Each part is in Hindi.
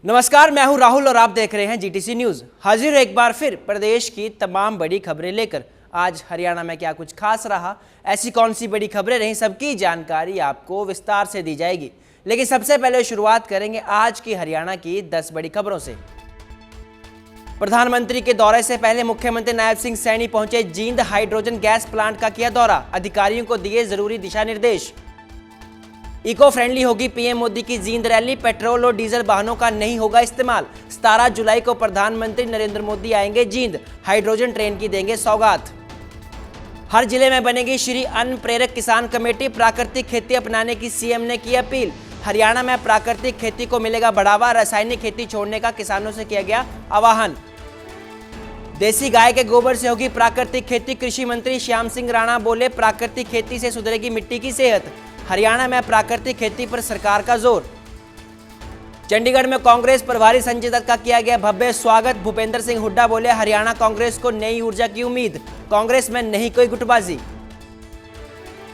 नमस्कार, मैं हूं राहुल और आप देख रहे हैं जीटीसी न्यूज। हाजिर एक बार फिर प्रदेश की तमाम बड़ी खबरें लेकर। आज हरियाणा में क्या कुछ खास रहा, ऐसी कौन सी बड़ी खबरें रहीं, सबकी जानकारी आपको विस्तार से दी जाएगी। लेकिन सबसे पहले शुरुआत करेंगे आज की हरियाणा की 10 बड़ी खबरों से। प्रधानमंत्री के दौरे से पहले मुख्यमंत्री नायब सिंह सैनी पहुंचे जींद हाइड्रोजन गैस प्लांट का किया दौरा, अधिकारियों को दिए जरूरी दिशा निर्देश। इको फ्रेंडली होगी पीएम मोदी की जींद रैली, पेट्रोल और डीजल वाहनों का नहीं होगा इस्तेमाल। 17 जुलाई को प्रधानमंत्री नरेंद्र मोदी आएंगे जींद, हाइड्रोजन ट्रेन की देंगे सौगात। हर जिले में बनेगी श्री अन्न प्रेरक किसान कमेटी, प्राकृतिक खेती अपनाने की सीएम ने की अपील। हरियाणा में प्राकृतिक खेती को मिलेगा बढ़ावा, रासायनिक खेती छोड़ने का किसानों से किया गया आह्वान। देसी गाय के गोबर से होगी प्राकृतिक खेती, कृषि मंत्री श्याम सिंह राणा बोले प्राकृतिक खेती से सुधरेगी मिट्टी की सेहत। हरियाणा में प्राकृतिक खेती पर सरकार का जोर। चंडीगढ़ में कांग्रेस प्रभारी संजय दत्त का किया गया भव्य स्वागत, भूपेंद्र सिंह हुड्डा बोले हरियाणा कांग्रेस को नई ऊर्जा की उम्मीद, कांग्रेस में नहीं कोई गुटबाजी।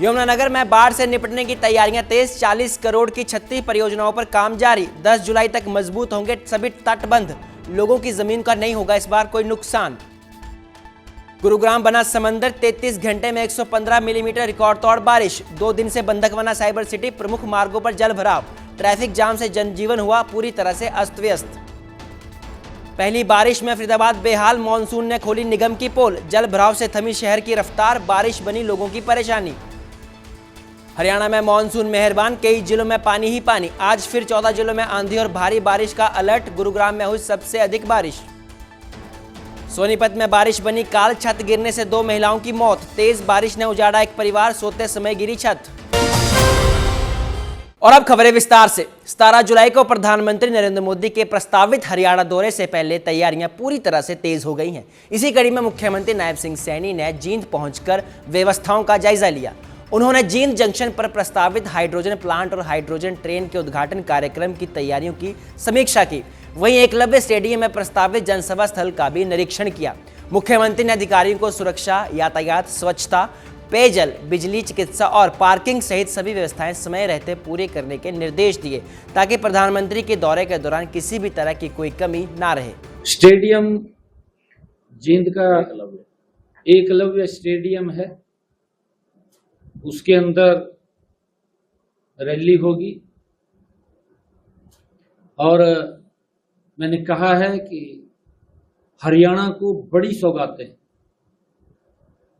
यमुनानगर में बाढ़ से निपटने की तैयारियां तेज, 40 करोड़ की 36 परियोजनाओं पर काम जारी। 10 जुलाई तक मजबूत होंगे सभी तटबंध, लोगों की जमीन का नहीं होगा इस बार कोई नुकसान। गुरुग्राम बना समंदर, 33 घंटे में 115 मिलीमीटर रिकॉर्ड तोड़ बारिश। 2 दिन से बंधक बना साइबर सिटी, प्रमुख मार्गों पर जल भराव, ट्रैफिक जाम से जनजीवन हुआ पूरी तरह से अस्त व्यस्त। पहली बारिश में फरीदाबाद बेहाल, मॉनसून ने खोली निगम की पोल, जल भराव से थमी शहर की रफ्तार, बारिश बनी लोगों की परेशानी। हरियाणा में मॉनसून मेहरबान, कई जिलों में पानी ही पानी। आज फिर 14 जिलों में आंधी और भारी बारिश का अलर्ट, गुरुग्राम में हुई सबसे अधिक बारिश। सोनीपत में बारिश बनी काल, छत गिरने से 2 महिलाओं की मौत। तेज बारिश ने उजाड़ा एक परिवार, सोते समय गिरी छत। और अब खबरें विस्तार से। 17 जुलाई को प्रधानमंत्री नरेंद्र मोदी के प्रस्तावित हरियाणा दौरे से पहले तैयारियां पूरी तरह से तेज हो गई हैं। इसी कड़ी में मुख्यमंत्री नायब सिंह सैनी ने जींद पहुंचकर व्यवस्थाओं का जायजा लिया। उन्होंने जींद जंक्शन पर प्रस्तावित हाइड्रोजन प्लांट और हाइड्रोजन ट्रेन के उद्घाटन कार्यक्रम की तैयारियों की समीक्षा की। वहीं एकलव्य स्टेडियम में प्रस्तावित जनसभा स्थल का भी निरीक्षण किया। मुख्यमंत्री ने अधिकारियों को सुरक्षा, यातायात, स्वच्छता, पेयजल, बिजली, चिकित्सा और पार्किंग सहित सभी व्यवस्थाएं समय रहते पूरे करने के निर्देश दिए, ताकि प्रधानमंत्री के दौरे के दौरान किसी भी तरह की कोई कमी ना रहे। स्टेडियम जींद का एकलव्य स्टेडियम है, उसके अंदर रैली होगी और मैंने कहा है कि हरियाणा को बड़ी सौगातें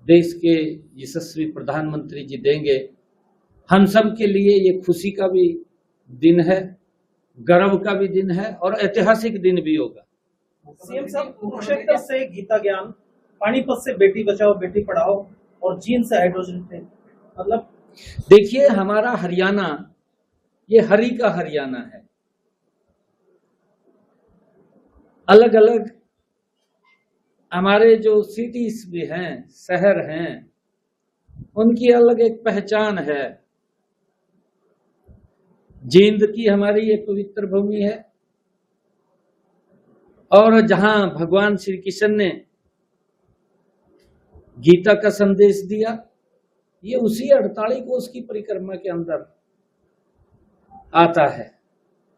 देश के यशस्वी प्रधानमंत्री जी देंगे। हम सब के लिए ये खुशी का भी दिन है, गर्व का भी दिन है और ऐतिहासिक दिन भी होगा। सीएम साहब, कुरुक्षेत्र से गीता ज्ञान, पानीपत से बेटी बचाओ बेटी पढ़ाओ और जींद से हाइड्रोजन ट्रेन, मतलब देखिए हमारा हरियाणा ये हरि का हरियाणा है। अलग अलग हमारे जो सिटीज भी हैं, शहर हैं, उनकी अलग एक पहचान है। जींद की हमारी ये पवित्र भूमि है और जहां भगवान श्री कृष्ण ने गीता का संदेश दिया, ये उसी 48 कोस की परिक्रमा के अंदर आता है।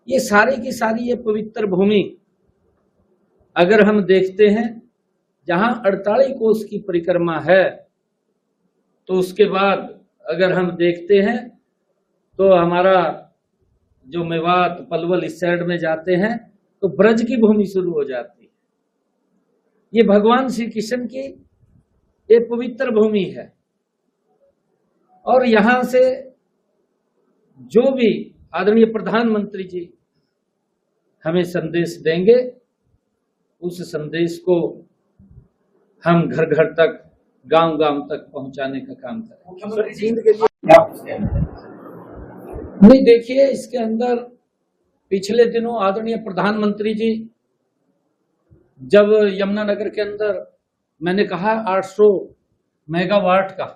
ये सारी की सारी ये पवित्र भूमि अगर हम देखते हैं, जहां 48 कोस की परिक्रमा है, तो उसके बाद अगर हम देखते हैं तो हमारा जो मेवात, पलवल इस साइड में जाते हैं तो ब्रज की भूमि शुरू हो जाती है। ये भगवान श्री कृष्ण की ये पवित्र भूमि है और यहां से जो भी आदरणीय प्रधानमंत्री जी हमें संदेश देंगे, उस संदेश को हम घर घर तक, गांव गांव तक पहुंचाने का काम करें। जींद के लिए नहीं, देखिए इसके अंदर पिछले दिनों आदरणीय प्रधानमंत्री जी जब यमुनानगर के अंदर मैंने कहा 800 मेगावाट का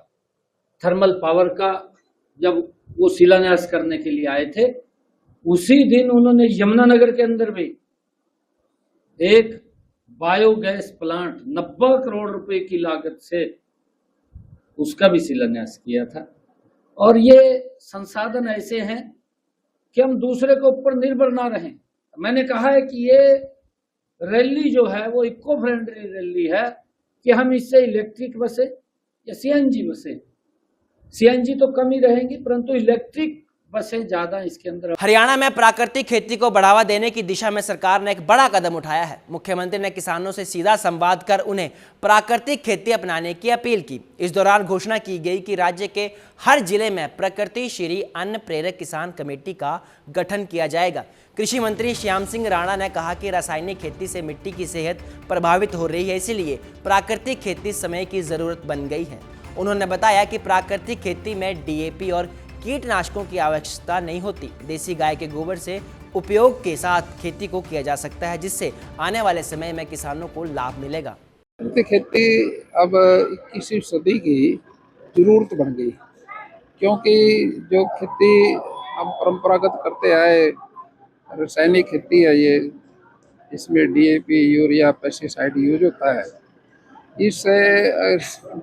थर्मल पावर का जब वो शिलान्यास करने के लिए आए थे, उसी दिन उन्होंने यमुनानगर के अंदर भी एक बायोगैस प्लांट 90 करोड़ रुपए की लागत से उसका भी शिलान्यास किया था। और ये संसाधन ऐसे हैं कि हम दूसरे के ऊपर निर्भर ना रहें, मैंने कहा है कि ये रैली जो है वो इको फ्रेंडली रैली है कि हम इससे इलेक्ट्रिक बसें या सीएनजी बसें, सीएनजी तो कम ही रहेंगी परंतु इलेक्ट्रिक बसें ज्यादा इसके अंदर। हरियाणा में प्राकृतिक खेती को बढ़ावा देने की दिशा में सरकार ने एक बड़ा कदम उठाया है। मुख्यमंत्री ने किसानों से सीधा संवाद कर उन्हें प्राकृतिक खेती अपनाने की अपील की। इस दौरान घोषणा की गई कि राज्य के हर जिले में प्रकृति श्री अन्न प्रेरक किसान कमेटी का गठन किया जाएगा। कृषि मंत्री श्याम सिंह राणा ने कहा कि रासायनिक खेती से मिट्टी की सेहत प्रभावित हो रही है, इसलिए प्राकृतिक खेती समय की जरूरत बन गई है। उन्होंने बताया कि प्राकृतिक खेती में डीएपी और कीटनाशकों की आवश्यकता नहीं होती। देसी गाय के गोबर से उपयोग के साथ खेती को किया जा सकता है, जिससे आने वाले समय में किसानों को लाभ मिलेगा। प्राकृतिक खेती अब 21वीं सदी की जरूरत बन गई, क्योंकि जो खेती हम परंपरागत करते आए रासायनिक खेती है, ये इसमें डीएपी, यूरिया, पेस्टिसाइड यूज होता है। इससे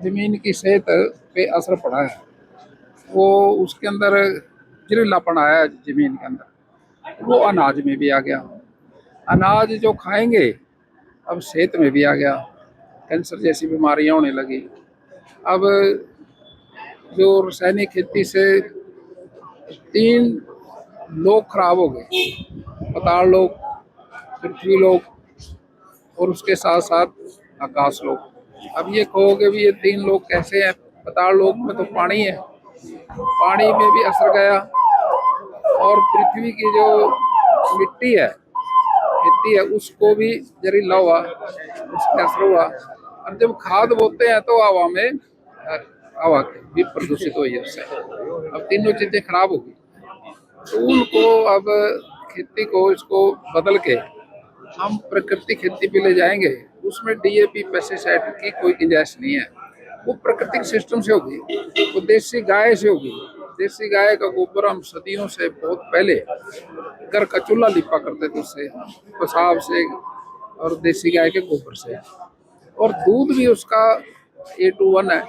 ज़मीन की सेहत पे असर पड़ा है, वो उसके अंदर जहरीलापन आया ज़मीन के अंदर, वो अनाज में भी आ गया। अनाज जो खाएंगे अब सेहत में भी आ गया, कैंसर जैसी बीमारियां होने लगी। अब जो रासायनिक खेती से 3 लोग खराब हो गए, पाताल लोक, पृथ्वी लोक और उसके साथ साथ आकाश लोक। अब ये कहोगे भी ये 3 लोग कैसे हैं? पाताल लोक में तो पानी है, पानी में भी असर गया, और पृथ्वी की जो मिट्टी है, खेती है, उसको भी जहरीला हुआ, उसका असर हुआ। और जब खाद बोते हैं तो हवा भी प्रदूषित हुई है उससे। अब तीनों चीजें खराब हो गई, तो उनको अब खेती को इसको बदल के हम प्राकृतिक खेती पे ले जाएंगे। उसमें डीएपी, पेस्टिसाइड की कोई गुंजाइश नहीं है, वो प्राकृतिक सिस्टम से होगी, वो देसी गाय से होगी। देसी गाय का गोबर हम सदियों से, बहुत पहले घर का चूल्हा लिपा करते थे उससे, पेशाब से और देसी गाय के गोबर से। और दूध भी उसका A21 है,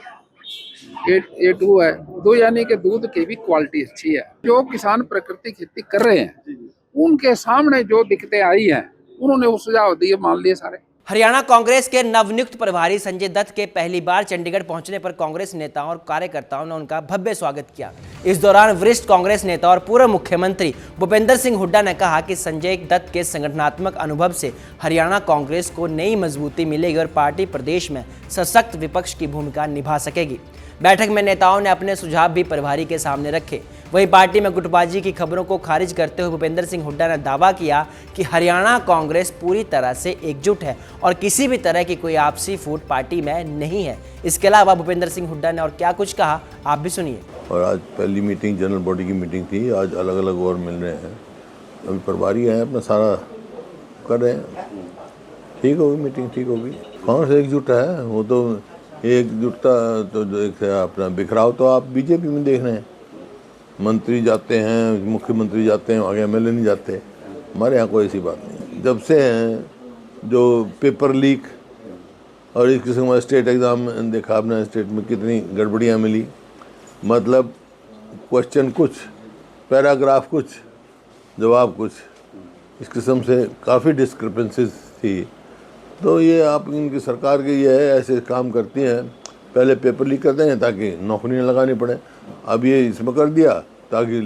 A2 है, दो, यानी कि दूध की भी क्वालिटी अच्छी है। जो किसान प्राकृतिक खेती कर रहे हैं उनके सामने जो दिक्कतें आई हैं, उन्होंने वो सुझाव दिए, मान लिए सारे। हरियाणा कांग्रेस के नवनियुक्त प्रभारी संजय दत्त के पहली बार चंडीगढ़ पहुंचने पर कांग्रेस नेताओं और कार्यकर्ताओं ने उनका भव्य स्वागत किया। इस दौरान वरिष्ठ कांग्रेस नेता और पूर्व मुख्यमंत्री भूपेंद्र सिंह हुड्डा ने कहा कि संजय दत्त के संगठनात्मक अनुभव से हरियाणा कांग्रेस को नई मजबूती मिलेगी और पार्टी प्रदेश में सशक्त विपक्ष की भूमिका निभा सकेगी। बैठक में नेताओं ने अपने सुझाव भी प्रभारी के सामने रखे। वहीं पार्टी में गुटबाजी की खबरों को खारिज करते हुए भूपेंद्र सिंह हुड्डा ने दावा किया कि हरियाणा कांग्रेस पूरी तरह से एकजुट है और किसी भी तरह की कोई आपसी फूट पार्टी में नहीं है। इसके अलावा भूपेंद्र सिंह हुड्डा ने और क्या कुछ कहा, आप भी सुनिए। और आज पहली मीटिंग जनरल बॉडी की मीटिंग थी, आज अलग अलग और मिल रहे हैं। अभी प्रभारी हैं, अपना सारा कर रहे हैं। ठीक होगी मीटिंग, ठीक होगी। कांग्रेस एकजुट है, वो तो एकजुटता तो एक अपना बिखराव तो आप बीजेपी में देख रहे हैं। मंत्री जाते हैं, मुख्यमंत्री जाते हैं, आगे एमएलए नहीं जाते। हमारे यहाँ कोई ऐसी बात नहीं। जब से हैं जो पेपर लीक और इस किस्म का स्टेट एग्ज़ाम देखा आपने, स्टेट में कितनी गड़बड़ियाँ मिली। मतलब क्वेश्चन कुछ, पैराग्राफ कुछ, जवाब कुछ, इस किस्म से काफ़ी डिस्क्रिपेंसीज थी। तो ये आप इनकी सरकार की ये है, ऐसे काम करती हैं। पहले पेपर लीक करते हैं ताकि नौकरी न लगानी पड़े, अब ये इसमें कर दिया ताकि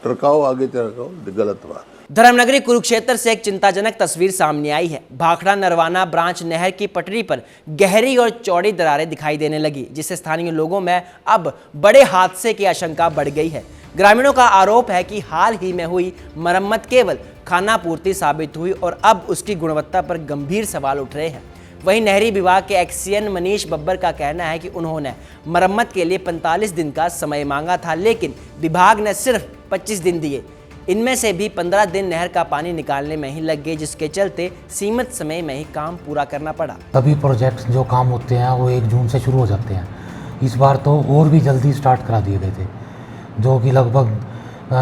टरकाओ आगे टरकाओ, गलत बात। धर्मनगरी कुरुक्षेत्र से एक चिंताजनक तस्वीर सामने आई है। भाखड़ा नरवाना ब्रांच नहर की पटरी पर गहरी और चौड़ी दरारें दिखाई देने लगी, जिससे स्थानीय लोगों में अब बड़े हादसे की आशंका बढ़ गई है। ग्रामीणों का आरोप है कि हाल ही में हुई मरम्मत केवल खानापूर्ति साबित हुई और अब उसकी गुणवत्ता पर गंभीर सवाल उठ रहे हैं। वहीं नहरी विभाग के एक्सीएन मनीष बब्बर का कहना है कि उन्होंने मरम्मत के लिए 45 दिन का समय मांगा था, लेकिन विभाग ने सिर्फ 25 दिन दिए। इनमें से भी 15 दिन नहर का पानी निकालने में ही लग गए, जिसके चलते सीमित समय में ही काम पूरा करना पड़ा। सभी प्रोजेक्ट जो काम होते हैं वो 1 जून से शुरू हो जाते हैं। इस बार तो और भी जल्दी स्टार्ट करा दिए गए थे, जो कि लगभग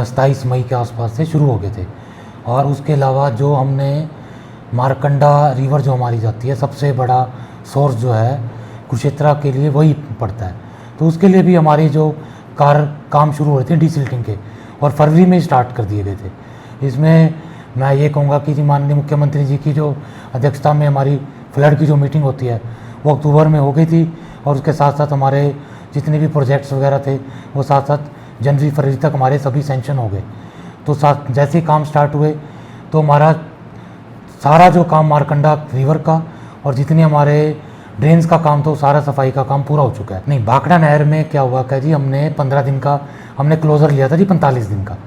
27 मई के आसपास से शुरू हो गए थे। और उसके अलावा जो हमने मारकंडा रिवर जो हमारी जाती है, सबसे बड़ा सोर्स जो है कुरुक्षेत्र के लिए वही पड़ता है, तो उसके लिए भी हमारी जो काम शुरू हो रहे थे डीसिल्टिंग के, और फरवरी में स्टार्ट कर दिए गए थे। इसमें मैं ये कहूँगा कि जी माननीय मुख्यमंत्री जी की जो अध्यक्षता में हमारी फ्लड की जो मीटिंग होती है वो अक्टूबर में हो गई थी, और उसके साथ साथ हमारे जितने भी प्रोजेक्ट्स वगैरह थे वो साथ साथ जनवरी फरवरी तक हमारे सभी सेंक्शन हो गए। तो साथ जैसे ही काम स्टार्ट हुए तो हमारा सारा जो काम मारकंडा रिवर का और जितने हमारे ड्रेन्स का काम था, सारा सफाई का काम पूरा हो चुका है। नहीं, भाखड़ा नहर में क्या हुआ क्या जी, हमने 15 दिन का हमने क्लोज़र लिया था जी, 45 दिन का।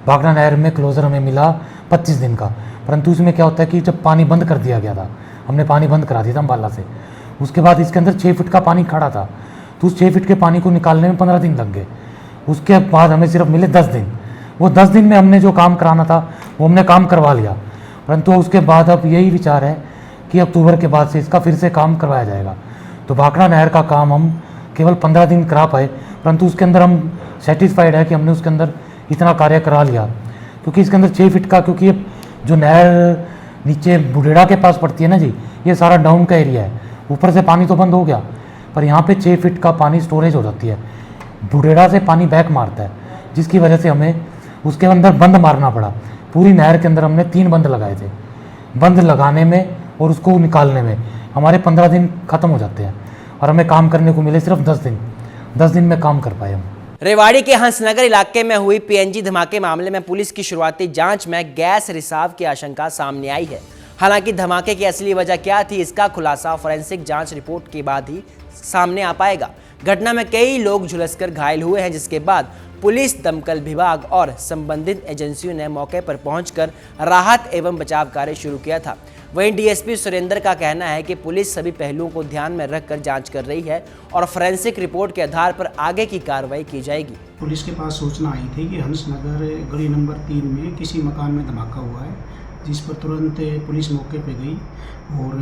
भाखड़ा नहर में क्लोज़र हमें मिला 25 दिन का, परंतु इसमें क्या होता है कि जब पानी बंद कर दिया गया था, हमने पानी बंद करा दिया था अम्बाला से, उसके बाद इसके अंदर 6 फीट का पानी खड़ा था, तो उस 6 फीट के पानी को निकालने में 15 दिन लग गए। उसके बाद हमें सिर्फ मिले 10 दिन। वो 10 दिन में हमने जो काम कराना था वो हमने काम करवा लिया, परंतु उसके बाद अब यही विचार है कि अक्टूबर के बाद से इसका फिर से काम करवाया जाएगा। तो भाखड़ा नहर का काम हम केवल 15 दिन करा पाए, परंतु उसके अंदर हम सेटिस्फाइड है कि हमने उसके अंदर इतना कार्य करा लिया, क्योंकि इसके अंदर 6 फीट का, क्योंकि ये जो नहर नीचे बुढ़ेड़ा के पास पड़ती है ना जी, ये सारा डाउन का एरिया है, ऊपर से पानी तो बंद हो गया, पर यहाँ पे 6 फीट का पानी स्टोरेज हो जाती है, बुढ़ेड़ा से पानी बैक मारता है, जिसकी वजह से हमें उसके अंदर बंद मारना पड़ा। पूरी नहर के अंदर हमने 3 बंद लगाए थे। बंद लगाने में और उसको निकालने में हमारे 15 दिन खत्म हो जाते हैं, और हमें काम करने को मिले सिर्फ 10 दिन। 10 दिन में काम कर पाए हम। रेवाड़ी के हंसनगर इलाके में हुई पीएनजी धमाके मामले में पुलिस की शुरुआती जांच में गैस रिसाव की आशंका सामने आई है। हालांकि धमाके की असली वजह क्या थी, इसका खुलासा फोरेंसिक जांच रिपोर्ट के बाद ही सामने आ पाएगा। घटना में कई लोग झुलसकर घायल हुए हैं, जिसके बाद पुलिस, दमकल विभाग और संबंधित एजेंसियों ने मौके पर पहुंचकर राहत एवं बचाव कार्य शुरू किया था। वहीं डीएसपी सुरेंद्र का कहना है कि पुलिस सभी पहलुओं को ध्यान में रखकर जांच कर रही है और फोरेंसिक रिपोर्ट के आधार पर आगे की कार्रवाई की जाएगी। पुलिस के पास सूचना आई थी कि हंसनगर गली नंबर 3 में किसी मकान में धमाका हुआ है, जिस पर तुरंत पुलिस मौके पे गई और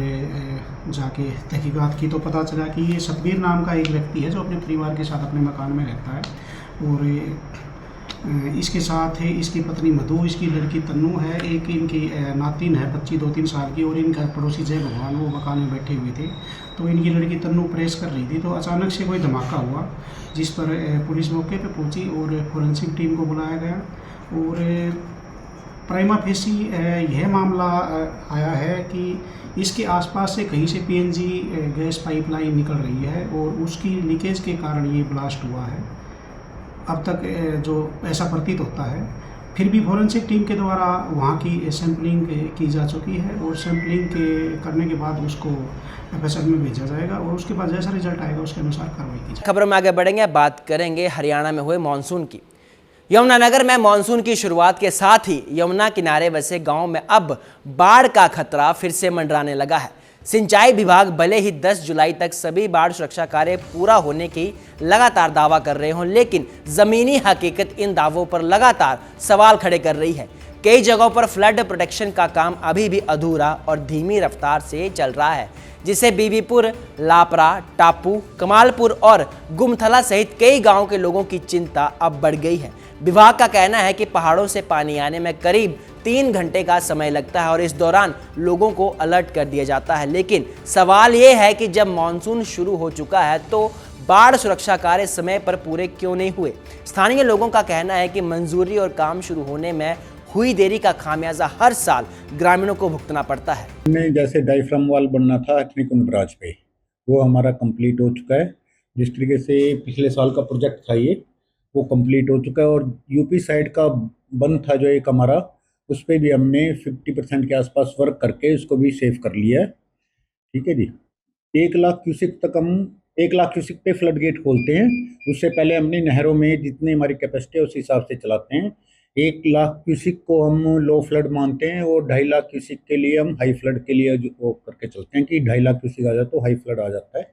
जाके तहकीकात की तो पता चला कि ये सतबीर नाम का एक व्यक्ति है जो अपने परिवार के साथ अपने मकान में रहता है, और इसके साथ है इसकी पत्नी मधु, इसकी लड़की तन्नू है, एक इनकी नातिन है बच्ची 2-3 साल की, और इनका पड़ोसी जय भगवान वो मकान में बैठे हुए थे। तो इनकी लड़की तन्नू प्रेस कर रही थी, तो अचानक से कोई धमाका हुआ, जिस पर पुलिस मौके पे पहुंची और फोरेंसिक टीम को बुलाया गया, और प्राइमा फेसी यह मामला आया है कि इसके आसपास से कहीं से पीएनजी गैस पाइपलाइन निकल रही है और उसकी लीकेज के कारण ये ब्लास्ट हुआ है। अब तक जो ऐसा प्रतीत होता है, फिर भी फोरेंसिक टीम के द्वारा वहाँ की सैंपलिंग की जा चुकी है, और सैंपलिंग करने के बाद उसको एफएसएल में भेजा जाएगा, और उसके बाद जैसा रिजल्ट आएगा उसके अनुसार कार्रवाई की जाएगी। खबरों में आगे बढ़ेंगे, बात करेंगे हरियाणा में हुए मानसून की। यमुनानगर में मानसून की शुरुआत के साथ ही यमुना किनारे बसे गांव में अब बाढ़ का खतरा फिर से मंडराने लगा है। सिंचाई विभाग भले ही 10 जुलाई तक सभी बाढ़ सुरक्षा कार्य पूरा होने की लगातार दावा कर रहे हों, लेकिन जमीनी हकीकत इन दावों पर लगातार सवाल खड़े कर रही है। कई जगहों पर फ्लड प्रोटेक्शन का काम अभी भी अधूरा और धीमी रफ्तार से चल रहा है, जिससे बीबीपुर, लापरा, टापू, कमालपुर और गुमथला सहित कई गांवों के लोगों की चिंता अब बढ़ गई है। विभाग का कहना है कि पहाड़ों से पानी आने में करीब 3 घंटे का समय लगता है और इस दौरान लोगों को अलर्ट कर दिया जाता है। लेकिन सवाल ये है कि जब मानसून शुरू हो चुका है तो बाढ़ सुरक्षा कार्य समय पर पूरे क्यों नहीं हुए। स्थानीय लोगों का कहना है कि मंजूरी और काम शुरू होने में हुई देरी का खामियाजा हर साल ग्रामीणों को भुगतना पड़ता है। जैसे डायफ्राम वाल बनना था अग्निकुंड बराज पे, वो हमारा कंप्लीट हो चुका है। जिस तरीके से पिछले साल का प्रोजेक्ट था ये, वो कंप्लीट हो चुका है, और यूपी साइड का बंद था जो एक हमारा, उस पर भी हमने 50% के आसपास वर्क करके उसको भी सेव कर लिया है। ठीक है जी, 1 लाख क्यूसिक तक हम 1 लाख क्यूसिक पे फ्लड गेट खोलते हैं। उससे पहले हमने नहरों में जितनी हमारी कैपेसिटी है उस हिसाब से चलाते हैं। 1 लाख क्यूसिक को हम लो फ्लड मानते हैं, और 2.5 लाख क्यूसिक के लिए हम हाई फ्लड के लिए जो करके चलते हैं कि 2.5 लाख क्यूसिक आ जाए तो हाई फ्लड आ जाता है।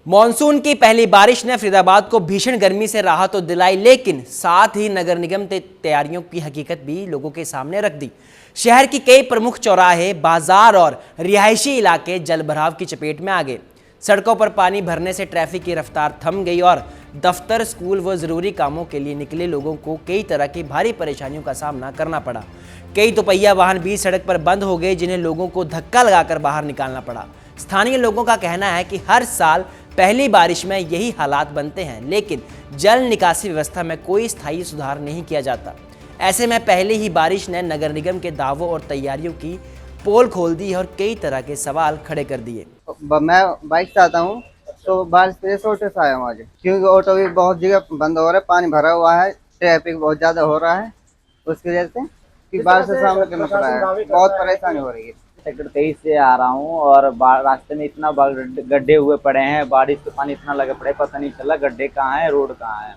मॉनसून की पहली बारिश ने फरीदाबाद को भीषण गर्मी से राहत तो दिलाई, लेकिन साथ ही नगर निगम तैयारियों की हकीकत भी लोगों के सामने रख दी। शहर की कई प्रमुख चौराहे, बाजार और रिहायशी इलाके जलभराव की चपेट में आ गए। सड़कों पर पानी भरने से ट्रैफिक की रफ्तार थम गई और दफ्तर, स्कूल व जरूरी कामों के लिए निकले लोगों को कई तरह की भारी परेशानियों का सामना करना पड़ा। कई दोपहिया वाहन बीच सड़क पर बंद हो गए, जिन्हें लोगों को धक्का लगाकर बाहर निकालना पड़ा। स्थानीय लोगों का कहना है कि हर साल पहली बारिश में यही हालात बनते हैं, लेकिन जल निकासी व्यवस्था में कोई स्थायी सुधार नहीं किया जाता। ऐसे में पहले ही बारिश ने नगर निगम के दावों और तैयारियों की पोल खोल दी है और कई तरह के सवाल खड़े कर दिए। मैं बाइक से आता हूँ तो बारिश की वजह से ऑटो से आया हूँ आज, क्योंकि ऑटो भी बहुत जगह बंद हो रहा है, पानी भरा हुआ है, ट्रैफिक बहुत ज्यादा हो रहा है, उसकी वजह से कि बारिश से सामना करना पड़ा है, बहुत परेशानी हो रही है। सेक्टर 23 से आ रहा हूँ और रास्ते में इतना गड्ढे हुए पड़े हैं, बारिश के पानी इतना लगे पड़े, पता नहीं चला गड्ढे कहाँ है रोड कहाँ है,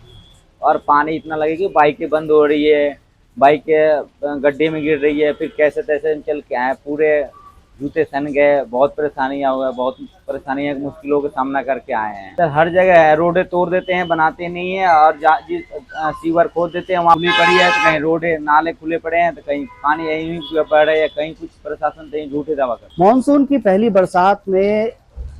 और पानी इतना लगे कि बाइकें बंद हो रही है, बाइकें गड्ढे में गिर रही है, फिर कैसे तैसे चल के आए, पूरे जूते सन गए, बहुत परेशानियाँ हुआ, बहुत परेशानियाँ मुश्किलों का सामना करके आए हैं। सर हर जगह है, रोडें तोड़ देते हैं, बनाते नहीं है, और सीवर खोद देते हैं, वहाँ खुली पड़ी है तो कहीं रोडे नाले खुले पड़े हैं तो कहीं पानी यहीं पड़ रहा है, कहीं कुछ प्रशासन कहीं झूठे दावा कर। मानसून की पहली बरसात में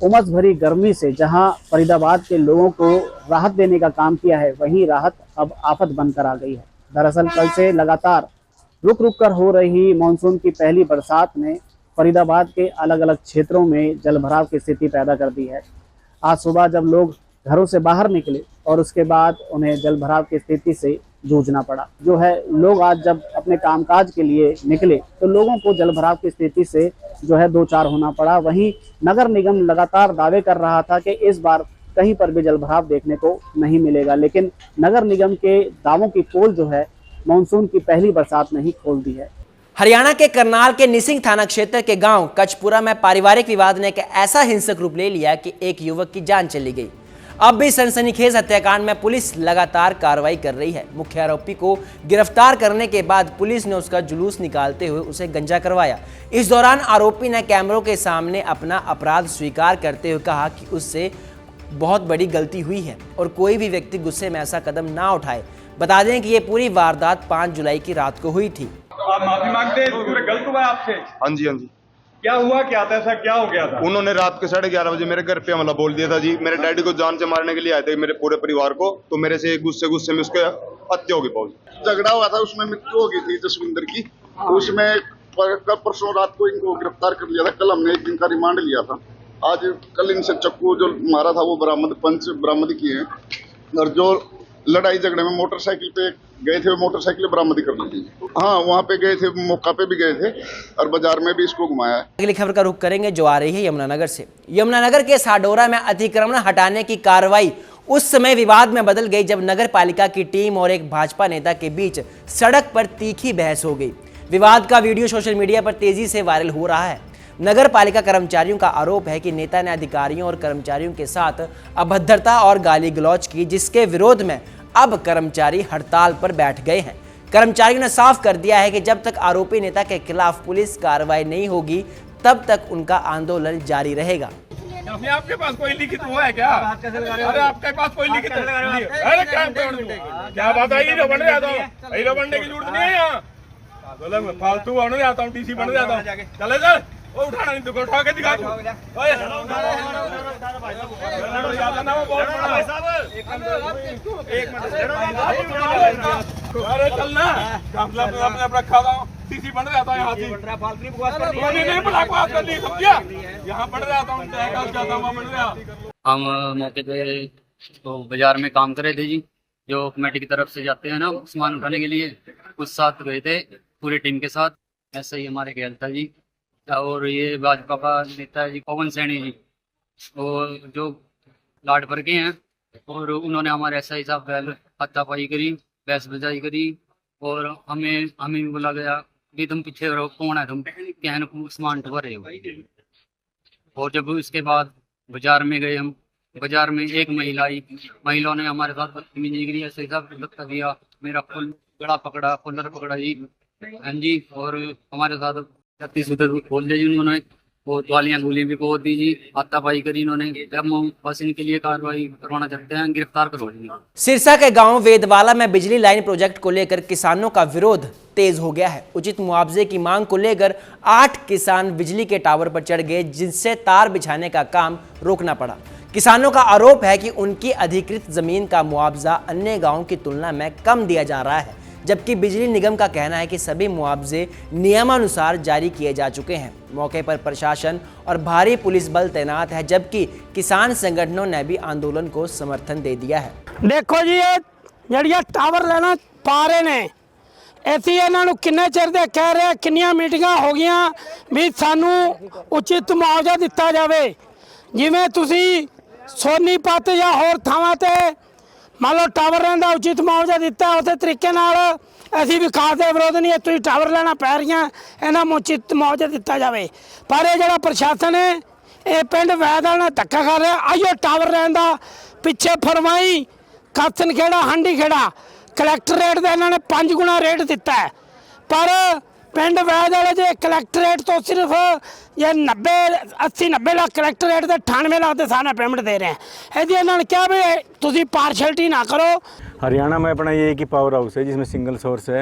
उमस भरी गर्मी से जहां फरीदाबाद के लोगों को राहत देने का काम किया है, वहीं राहत अब आफत बनकर आ गई है। दरअसल कल से लगातार रुक रुक कर हो रही मानसून की पहली बरसात ने फरीदाबाद के अलग अलग क्षेत्रों में जलभराव की स्थिति पैदा कर दी है। आज सुबह जब लोग घरों से बाहर निकले और उसके बाद उन्हें जलभराव की स्थिति से जूझना पड़ा। जो है लोग आज जब अपने कामकाज के लिए निकले तो लोगों को जलभराव की स्थिति से जो है दो चार होना पड़ा। वहीं नगर निगम लगातार दावे कर रहा था कि इस बार कहीं पर भी जलभराव देखने को नहीं मिलेगा, लेकिन नगर निगम के दावों की पोल जो है मानसून की पहली बरसात में ही खोल दी है। हरियाणा के करनाल के निसिंग थाना क्षेत्र के गांव कचपुरा में पारिवारिक विवाद ने एक ऐसा हिंसक रूप ले लिया कि एक युवक की जान चली गई। अब भी सनसनीखेज हत्याकांड में पुलिस लगातार कार्रवाई कर रही है। मुख्य आरोपी को गिरफ्तार करने के बाद पुलिस ने उसका जुलूस निकालते हुए उसे गंजा करवाया। इस दौरान आरोपी ने कैमरों के सामने अपना अपराध स्वीकार करते हुए कहा कि उससे बहुत बड़ी गलती हुई है और कोई भी व्यक्ति गुस्से में ऐसा कदम ना उठाए। बता दें कि ये पूरी वारदात 5 जुलाई की रात को हुई थी। आप माफी मांगते हैं, पूरे गलत हुआ आपसे? हाँ जी हाँ जी। क्या हुआ, क्या था, ऐसा क्या हो गया था? उन्होंने रात के 11:30 बजे मेरे घर पे हमला बोल दिया था जी। मेरे डैडी को जान से मारने के लिए आए थे, मेरे पूरे परिवार को, तो मेरे से गुस्से में उसके हत्या हो गई। पहुंच झगड़ा हुआ था, उसमें मृत्यु हो गई थी जसविंदर की। उसमें कल परसों रात को इनको गिरफ्तार कर लिया था। कल हमने एक दिन का रिमांड लिया था। आज कल इनसे चक्कू जो मारा था वो बरामद किए हैं, और जो लड़ाई झगड़े में मोटरसाइकिल पे गए थे वो मोटरसाइकिल बरामद कर ली थी। हाँ वहाँ पे गए थे, मौका पे भी गए थे और बाजार में भी इसको घुमाया। अगली खबर का रुख करेंगे जो आ रही है यमुनानगर से। यमुनानगर के साडोरा में अतिक्रमण हटाने की कार्रवाई उस समय विवाद में बदल गई जब नगर पालिका की टीम और एक भाजपा नेता के बीच सड़क पर तीखी बहस हो गई। विवाद का वीडियो सोशल मीडिया पर तेजी से वायरल हो रहा है। नगर पालिका कर्मचारियों का आरोप है कि नेता ने अधिकारियों और कर्मचारियों के साथ अभद्रता और गाली गलौज की, जिसके विरोध में अब कर्मचारी हड़ताल पर बैठ गए हैं। कर्मचारियों ने साफ कर दिया है कि जब तक आरोपी नेता के खिलाफ पुलिस कार्रवाई नहीं होगी तब तक उनका आंदोलन जारी रहेगा। आपके पास कोई लिखित हुआ है क्या? अरे आपके पास कोई लिखित क्या बात है? हीरो बन जाता हूँ, हीरो बनने की जरूरत नहीं है यहाँ। फालतू बन जाता हूँ, टीसी बन जाता हूँ। चले सर, वो उठाना नहीं तो उठा के दिखा। अरे चलना रखा था, टीसी बन जाता है यहाँ से। यहाँ बढ़ जाता हूँ। हम मौके पे तो बाजार में काम कर रहे थे जी, जो कमेटी की तरफ से जाते हैं ना सामान उठाने के लिए, कुछ साथ गए थे पूरी टीम के साथ। ऐसा ही हमारे ख्याल था जी। और ये भाजपा का नेता है जी पवन सैनी जी, और जो लाड पर के हैं, और उन्होंने हमारे एसआई साहब पहले हाथापाई करी, बहस बजाई करी, और हमें बोला गया कि तुम पीछे रहो, कौन है तुम, क्या सामान उठवा रहे हो। और जब इसके बाद बाजार में गए हम, बाजार में एक महिला आई, महिलाओं ने हमारे साथ बदतमीजी करी, ऐसे धक्का दिया, मेरा गला पकड़ा, कॉलर पकड़ा जी, हाँ जी, और हमारे साथ 36 खोल दिया जी उन्होंने, और गालियां गोली भी बहुत दी जी, हाथापाई करी इन्होंने। अब बस इनके लिए कार्रवाई करवाना चाहते हैं, गिरफ्तार करो जी। सिरसा के गांव वेदवाला में बिजली लाइन प्रोजेक्ट को लेकर किसानों का विरोध तेज हो गया है। उचित मुआवजे की मांग को लेकर 8 किसान बिजली के टावर पर चढ़ गए, जिनसे तार बिछाने का काम रोकना पड़ा। किसानों का आरोप है कि उनकी अधिकृत जमीन का मुआवजा अन्य गाँव की तुलना में कम दिया जा रहा है, जबकि बिजली निगम का कहना है कि सभी मुआवजे नियमानुसार जारी किए जा चुके हैं। मौके पर प्रशासन और भारी पुलिस बल तैनात है, जबकि किसान संगठनों ने भी आंदोलन को समर्थन दे दिया है। देखो जी, ये जड़िया टावर लेना पा रहे ने, ਅਸੀਂ ਇਹਨਾਂ ਨੂੰ ਕਿੰਨੇ ਚਿਰ ਦੇ ਕਹਿ ਰਹੇ, ਕਿੰਨੀਆਂ ਮੀਟਿੰਗਾਂ ਹੋ ਗਈਆਂ ਵੀ ਸਾਨੂੰ ਉਚਿਤ ਮੁਆਵਜ਼ਾ ਦਿੱਤਾ ਜਾਵੇ। ਜਿਵੇਂ ਤੁਸੀਂ ਸੋਨੀਪਤ ਜਾਂ ਹੋਰ ਥਾਵਾਂ ਤੇ ਮੰਨ ਲਓ ਟਾਵਰ ਲੈਣ ਦਾ ਉਚਿਤ ਮੁਆਵਜ਼ਾ ਦਿੱਤਾ, ਉਸੇ ਤਰੀਕੇ ਨਾਲ ਅਸੀਂ ਵਿਕਾਸ ਦੇ ਵਿਰੋਧ ਨਹੀਂ, ਤੁਸੀਂ ਟਾਵਰ ਲੈਣਾ ਪੈ ਰਹੀਆਂ, ਇਹਨਾਂ ਨੂੰ ਉਚਿਤ ਮੁਆਵਜ਼ਾ ਦਿੱਤਾ ਜਾਵੇ। ਪਰ ਇਹ ਜਿਹੜਾ ਪ੍ਰਸ਼ਾਸਨ ਹੈ ਇਹ ਪਿੰਡ ਵੈਦਲ ਨਾਲ ਧੱਕਾ ਕਰ ਰਿਹਾ। ਆਈਓ ਟਾਵਰ ਲੈਣ ਦਾ ਪਿੱਛੇ ਫਰਮਾਈ ਕਾਸਨ ਖੇੜਾ ਹਾਂਡੀ ਖੇੜਾ ਕਲੈਕਟਰੇਟ ਦਾ ਇਹਨਾਂ ਨੇ 5 ਗੁਣਾ ਰੇਟ ਦਿੱਤਾ ਹੈ, ਪਰ ਪਿੰਡ ਵੈਦ ਵਾਲੇ ਜੇ ਕਲੈਕਟਰੇਟ ਤੋਂ ਸਿਰਫ ਇਹ 80-90 ਲੱਖ ਕਲੈਕਟਰੇਟ ਦੇ 98 ਲੱਖ ਦੇ ਹਿਸਾਬ ਨਾਲ पेमेंट दे रहे हैं। ਇਹਦੀ ਇਹਨਾਂ ਨੇ ਕਿਹਾ ਵੀ ਤੁਸੀਂ ਪਾਰਸ਼ੈਲਿਟੀ ना करो। हरियाणा में अपना ये एक ही पावर हाउस है जिसमें सिंगल सोर्स है,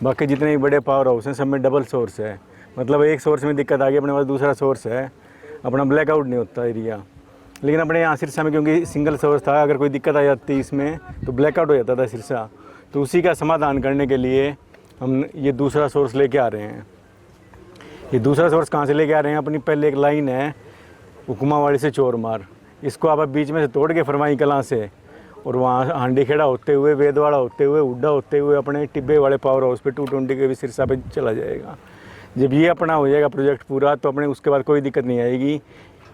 बाकी जितने भी बड़े पावर हाउस हैं सब में डबल सोर्स है। मतलब एक सोर्स में दिक्कत आ गई, अपने पास दूसरा सोर्स है, अपना ब्लैकआउट नहीं होता एरिया। लेकिन अपने यहाँ सिरसा में क्योंकि सिंगल सोर्स था, अगर कोई दिक्कत आ जाती इसमें तो ब्लैकआउट हो जाता था सिरसा, तो उसी का समाधान करने के लिए हम ये दूसरा सोर्स लेके आ रहे हैं। ये दूसरा सोर्स कहाँ से लेके आ रहे हैं, अपनी पहले एक लाइन है हुकुमावाड़ी से चोरमार, इसको आप बीच में से तोड़ के फरमाई कलां से और वहाँ हांडी खेड़ा होते हुए, वेदवाड़ा होते हुए, उड्डा होते हुए अपने टिब्बे वाले पावर हाउस पे 220 के भी सिरसा पे चला जाएगा। जब ये अपना हो जाएगा प्रोजेक्ट पूरा तो अपने उसके बाद कोई दिक्कत नहीं आएगी।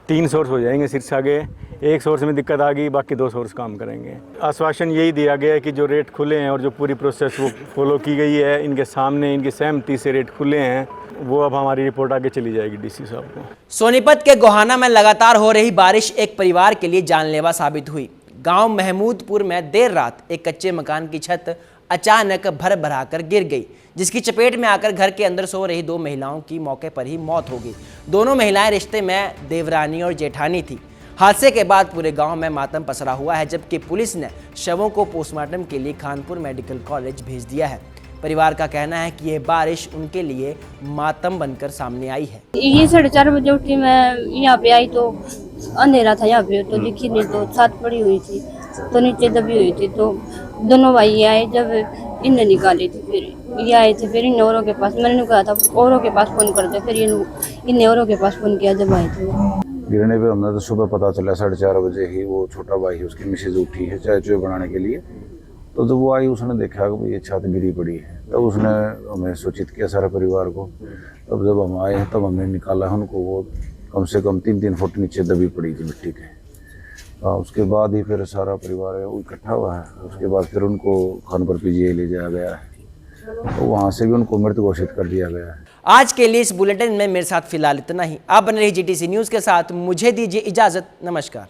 3 सोर्स हो जाएंगे सिरसा के, एक सोर्स में दिक्कत आ गई, बाकी 2 सोर्स काम करेंगे। आश्वासन यही दिया गया है कि जो रेट खुले हैं और जो पूरी प्रोसेस वो फॉलो की गई है, इनके सामने इनकी सहमति से रेट खुले हैं, वो अब हमारी रिपोर्ट आगे चली जाएगी डीसी साहब को। सोनीपत के गोहाना में लगातार हो रही बारिश एक परिवार के लिए जानलेवा साबित हुई। गांव महमूदपुर में देर रात एक कच्चे मकान की छत अचानक भर भराकर गिर गई, जिसकी चपेट में आकर घर के अंदर सो रही 2 महिलाओं की मौके पर ही मौत हो गई। दोनों महिलाएं रिश्ते में देवरानी और जेठानी थी। हादसे के बाद पूरे गांव में मातम पसरा हुआ है, जबकि पुलिस ने शवों को पोस्टमार्टम के लिए खानपुर मेडिकल कॉलेज भेज दिया है। परिवार का कहना है कि यह बारिश उनके लिए मातम बनकर सामने आई है। ये 4:30 बजे उठी, मैं यहाँ पे आई तो अंधेरा था यहाँ पे, तो दिखी नहीं, तो छत पड़ी हुई थी तो नीचे दबी हुई थी। तो दोनों भाई आए, जब इन्हें निकाली थी फिर ये आए थे, फिर इन औरों के पास मैंने कहा था औरों के पास फ़ोन कर दो, फिर इन औरों के पास फ़ोन किया जब आए थे। गिरने पे हमने तो सुबह पता चला 4:30 बजे ही, वो छोटा भाई है उसकी मिसेज उठी है चाय चुए बनाने के लिए, तो जब वो आई उसने देखा कि ये छत गिरी पड़ी है, तब उसने हमें सूचित किया सारे परिवार को। तब जब हम आए हैं तब हमने निकाला है उनको, वो कम से कम 3-3 फुट नीचे दबी पड़ी थी मिट्टी के। उसके बाद ही फिर सारा परिवार है वो इकट्ठा हुआ है। उसके बाद फिर उनको खानपुर PGI ले जाया गया है, तो वहाँ से भी उनको मृत घोषित कर दिया गया है। आज के लिए इस बुलेटिन में मेरे साथ फिलहाल इतना ही। आप बने रहिए GTC न्यूज़ के साथ, मुझे दीजिए इजाज़त, नमस्कार।